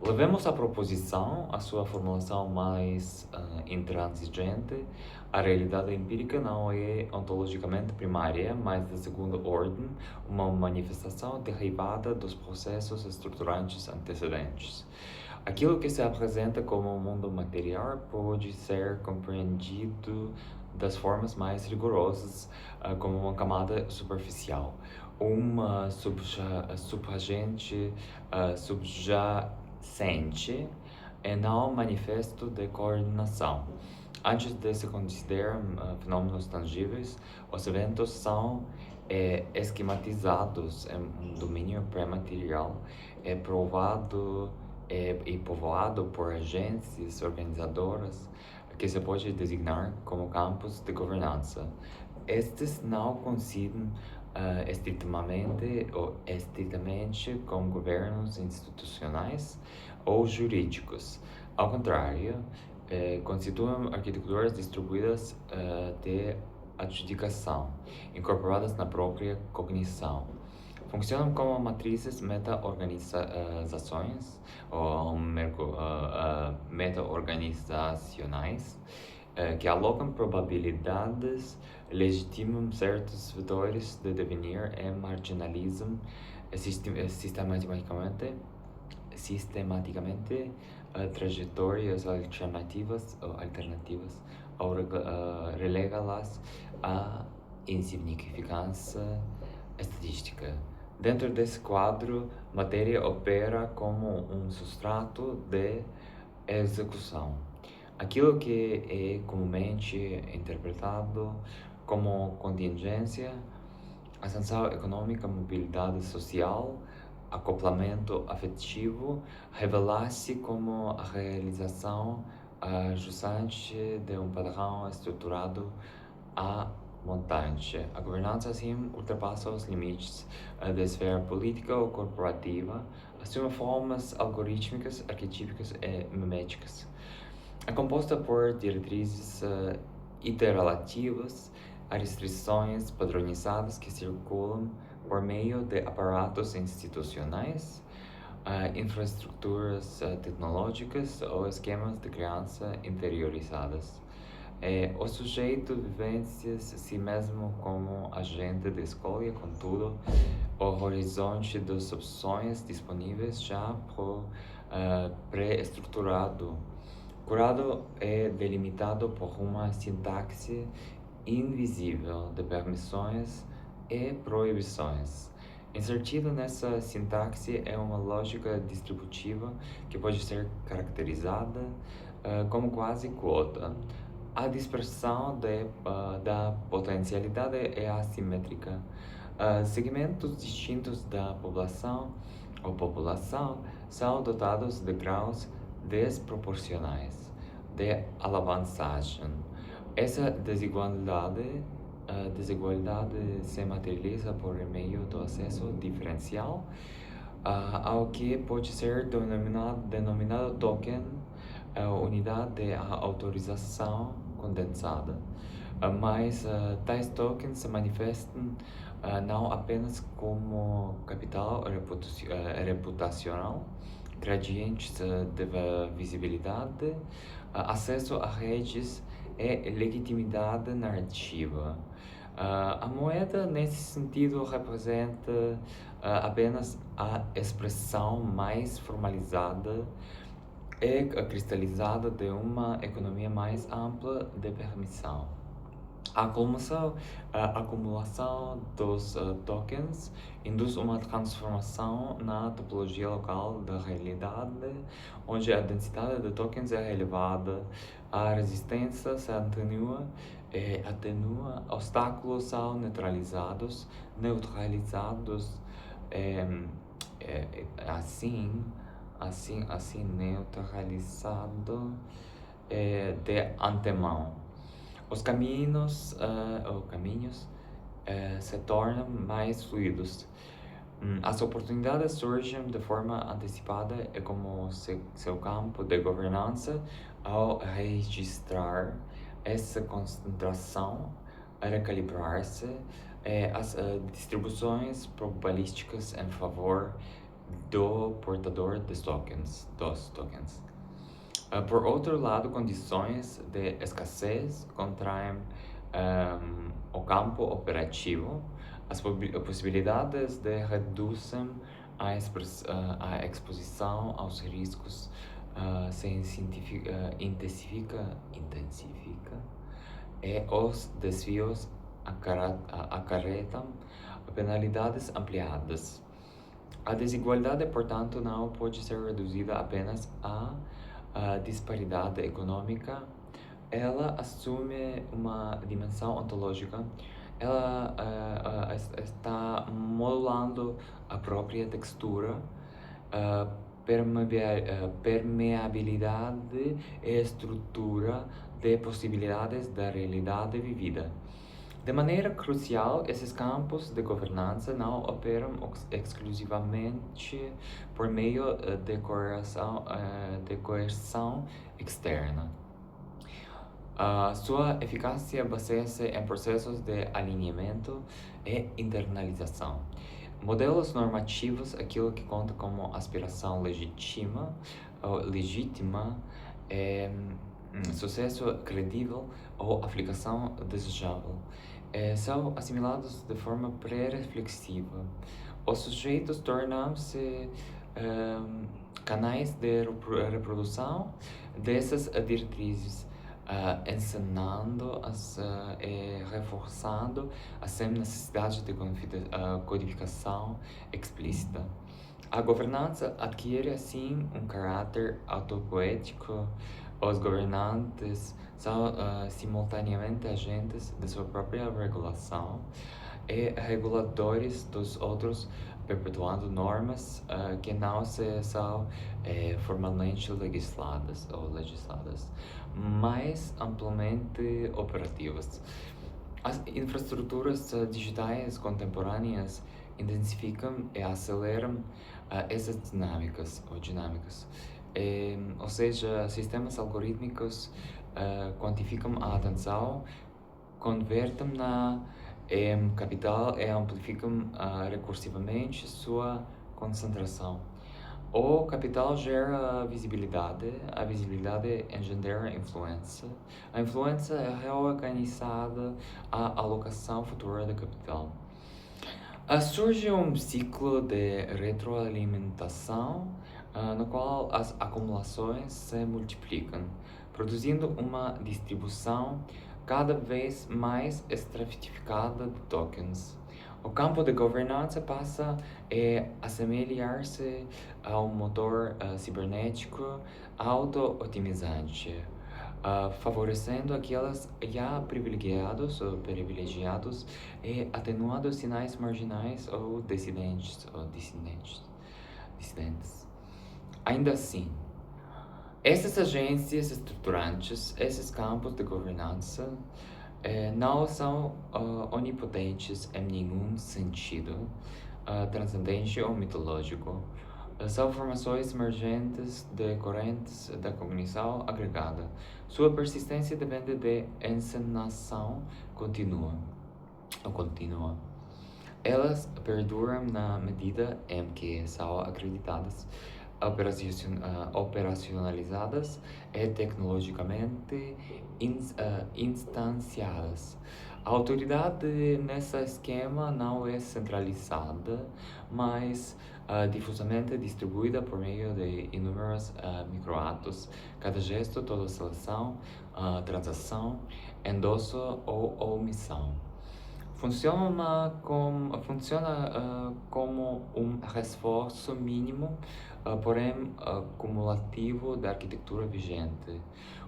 Levemos a proposição, a sua formulação mais intransigente. A realidade empírica não é ontologicamente primária, mas de segunda ordem, uma manifestação derivada dos processos estruturantes antecedentes. Aquilo que se apresenta como um mundo material pode ser compreendido das formas mais rigorosas como uma camada superficial, uma subjacente subjacente e não manifesto de coordenação. Antes de se considerar fenômenos tangíveis, os eventos são esquematizados em um domínio pré-material e povoado por agências organizadoras que se pode designar como campos de governança. Estes não coincidem estritamente com governos institucionais ou jurídicos. Ao contrário, constituem arquiteturas distribuídas de adjudicação, incorporadas na própria cognição. Funcionam como matrizes meta-organizações ou meta-organizacionais que alocam probabilidades, legitimam certos vetores de devenir e marginalizam sistematicamente trajetórias alternativas ou relega-las à insignificância estatística. Dentro desse quadro, matéria opera como um substrato de execução. Aquilo que é comumente interpretado como contingência, ascensão econômica, mobilidade social, acoplamento afetivo, revela-se como a realização justante de um padrão estruturado a montante. A governança, assim, ultrapassa os limites da esfera política ou corporativa, assume formas algorítmicas, arquetípicas e miméticas. É composta por diretrizes interrelativas a restrições padronizadas que circulam por meio de aparatos institucionais, infraestruturas tecnológicas ou esquemas de criança interiorizadas. O sujeito vivencia si mesmo como agente de escolha, contudo, o horizonte das opções disponíveis já pré-estruturado, curado e delimitado por uma sintaxe invisível de permissões e proibições. Insertido nessa sintaxe é uma lógica distributiva que pode ser caracterizada como quase quota. A dispersão da potencialidade é assimétrica. Segmentos distintos da população ou população são dotados de graus desproporcionais de alavançagem. Essa desigualdade se materializa por meio do acesso diferencial ao que pode ser denominado token, unidade de autorização condensada. Mas tais tokens se manifestam não apenas como capital reputacional, gradientes de visibilidade, acesso a redes e legitimidade narrativa. A moeda, nesse sentido, representa apenas a expressão mais formalizada e cristalizada de uma economia mais ampla de permissão. A acumulação dos tokens induz uma transformação na topologia local da realidade, onde a densidade de tokens é elevada, a resistência se atenua, obstáculos são neutralizados, assim neutralizado de antemão. Os caminhos se tornam mais fluidos. As oportunidades surgem de forma antecipada e como seu campo de governança, ao registrar essa concentração, a recalibrar-se as distribuições probabilísticas em favor do portador dos tokens. Por outro lado, condições de escassez contraem o campo operativo, as possibilidades de reduzem a exposição aos riscos se intensifica e os desvios acarretam penalidades ampliadas. A desigualdade, portanto, não pode ser reduzida apenas à disparidade econômica. Ela assume uma dimensão ontológica. Ela está modulando a própria textura, permeabilidade e estrutura de possibilidades da realidade vivida. De maneira crucial, esses campos de governança não operam exclusivamente por meio de coerção externa. Sua eficácia baseia-se em processos de alinhamento e internalização. Modelos normativos, aquilo que conta como aspiração legítima, sucesso credível ou aplicação desejável, são assimilados de forma pré-reflexiva. Os sujeitos tornam-se canais de reprodução dessas diretrizes, ensinando-as e reforçando a necessidade de codificação explícita. A governança adquire, assim, um caráter autopoético. Os governantes são simultaneamente agentes de sua própria regulação e reguladores dos outros, perpetuando normas que não são formalmente legisladas, mas amplamente operativas. As infraestruturas digitais contemporâneas intensificam e aceleram essas dinâmicas. Ou seja, sistemas algorítmicos quantificam a atenção, convertem-na em capital e amplificam recursivamente sua concentração. O capital gera visibilidade, a visibilidade engendra influência, a influência é reorganizada a alocação futura de capital. Surge um ciclo de retroalimentação no qual as acumulações se multiplicam, produzindo uma distribuição cada vez mais estratificada de tokens. O campo de governança passa a assemelhar-se a um motor cibernético auto-otimizante, favorecendo aqueles já privilegiados ou privilegiados e atenuando sinais marginais ou dissidentes. Ainda assim, essas agências estruturantes, esses campos de governança, não são onipotentes em nenhum sentido transcendente ou mitológico. São formações emergentes de correntes da cognição agregada. Sua persistência depende de encenação contínua. Elas perduram na medida em que são acreditadas, operacionalizadas e tecnologicamente instanciadas. A autoridade nesse esquema não é centralizada, mas difusamente distribuída por meio de inúmeros microatos. Cada gesto, toda seleção, transação, endosso ou omissão funciona como um reforço mínimo, porém cumulativo da arquitetura vigente.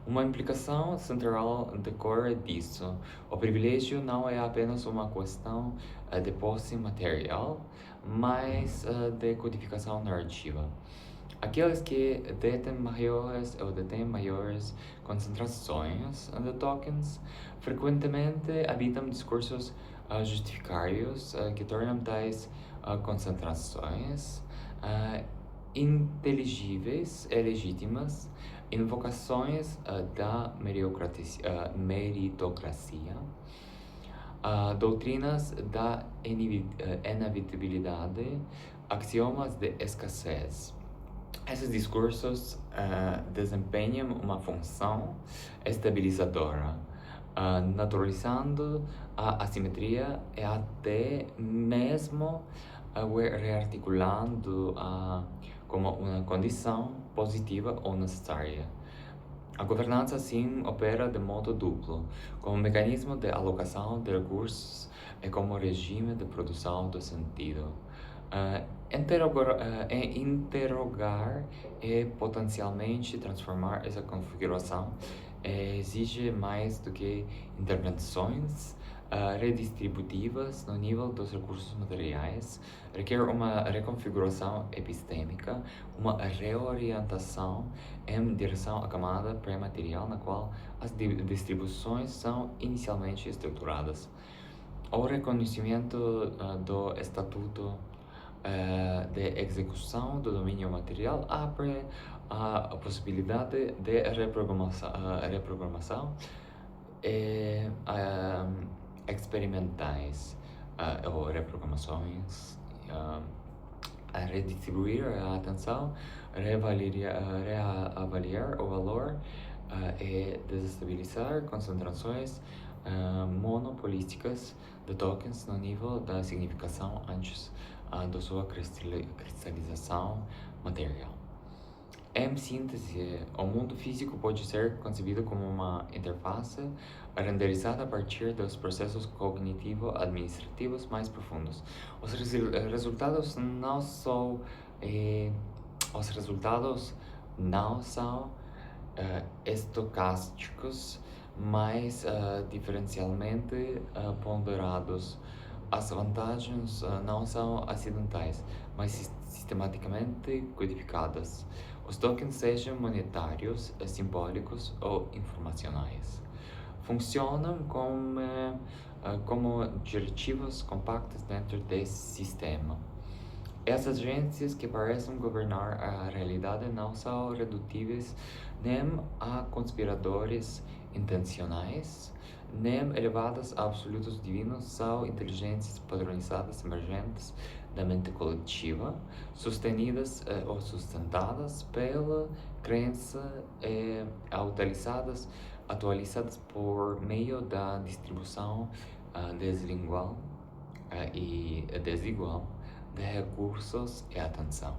Uma implicação central decorre disso. O privilégio não é apenas uma questão de posse material, mas de codificação narrativa. Aqueles que detêm maiores concentrações de tokens frequentemente habitam discursos justificários que tornam tais concentrações inteligíveis e legítimas, invocações da meritocracia, doutrinas da inevitabilidade, Axiomas de escassez. Esses discursos desempenham uma função estabilizadora, naturalizando a assimetria e até mesmo rearticulando como uma condição positiva ou necessária. A governança, assim, opera de modo duplo, como mecanismo de alocação de recursos e como regime de produção do sentido. Interrogar e potencialmente transformar essa configuração exige mais do que intervenções redistributivas no nível dos recursos materiais, requer uma reconfiguração epistêmica, uma reorientação em direção à camada pré-material na qual as distribuições são inicialmente estruturadas. O reconhecimento do estatuto de execução do domínio material abre a possibilidade de reprogramação e experimentais ou reprogramações a redistribuir a atenção, reavaliar o valor e desestabilizar concentrações monopolísticas de tokens no nível da significação antes da sua cristalização material. Em síntese, o mundo físico pode ser concebido como uma interface renderizada a partir dos processos cognitivo-administrativos mais profundos. Os resultados não são estocásticos, mas diferencialmente ponderados. As vantagens não são acidentais, mas sistematicamente codificadas. Os tokens, sejam monetários, simbólicos ou informacionais, funcionam como diretivas compactas dentro desse sistema. Essas agências que parecem governar a realidade não são redutíveis nem a conspiradores intencionais, nem elevadas a absolutos divinos, são inteligências padronizadas emergentes da mente coletiva, sustenidas ou sustentadas pela crença e atualizadas por meio da distribuição desigual de recursos e atenção.